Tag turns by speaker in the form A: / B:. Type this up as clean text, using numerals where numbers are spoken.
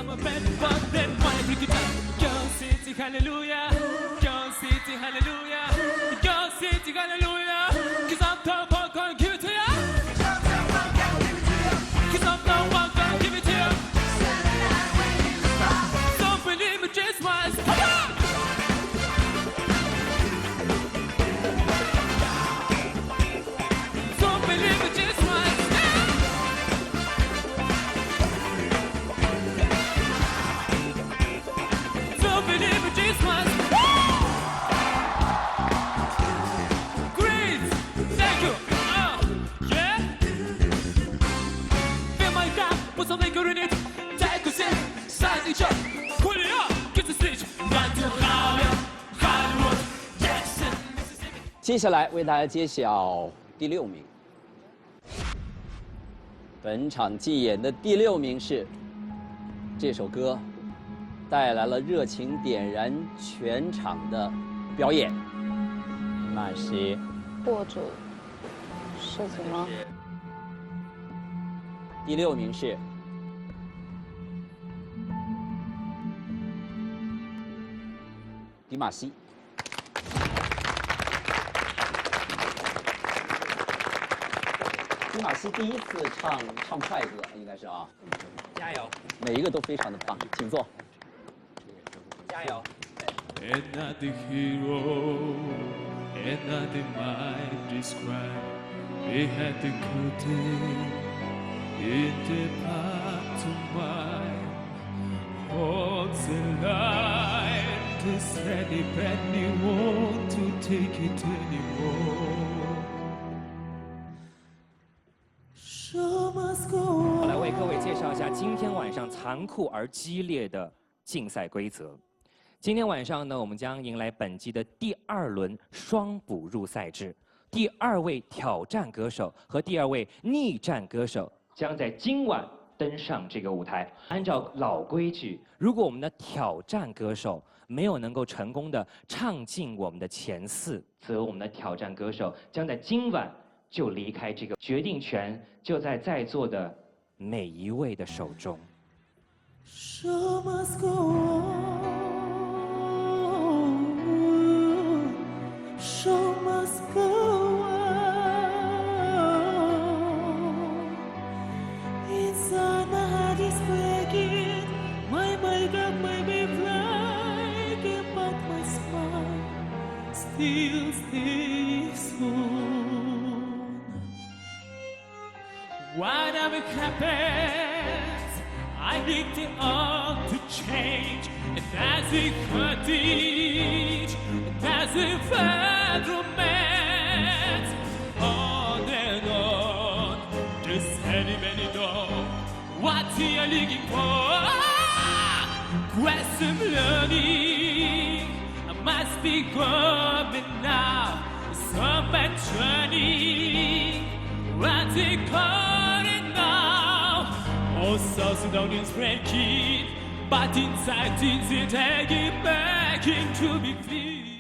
A: my bed, but then why break it up? Your city, hallelujah. Your city, hallelujah. Your city, hallelujah. 'Cause I'm the one gonna give it to ya. 'Cause I'm the one gonna give it to ya. Don't believe me, just once. Come on! Don't believe me, just once. Don't believe me, just once. Great! Thank you! Yeah? Feel my gap, put some liquor in it. Take a sip, sign each up. Pull it up, get the stage. Run to Hollywood, Jackson, Mississippi.
B: 接下来为大家揭晓第6名。本场竞演的第6名是这首歌带来了热情点燃全场的表演。那些
C: 或者事情吗？
B: 第6名是迪玛希。迪玛希第一次唱快歌，应该是啊。
D: 加油！
B: 每一个都非常的棒，请坐。
D: 加油！
A: And not the hero, and not the mind described. We had the good in the pantomime. Holds the line to set it back, you want to take it anymore. Show must go
D: 我来为各位介绍一下今天晚上残酷而激烈的竞赛规则。今天晚上呢，我们将迎来本季的第2轮双补入赛制。第2位挑战歌手和第2位逆战歌手将在今晚登上这个舞台。按照老规矩，如果我们的挑战歌手没有能够成功的唱进我们的前4，则我们的挑战歌手将在今晚就离开这个决定权，就在座的每一位的手中。
A: Show must go on. Show must go on. Inside my heart is breaking. My makeup may be flaking, but my smile still stays on. Whatever happens, I need the all to change. And as it could teach, and as it fed romance, on and on, just anybody know what you're looking for. Quest of learning, I must be coming now. Some turning, what's it calling now? All South Sudanians breaking, but inside things it taking back into me free.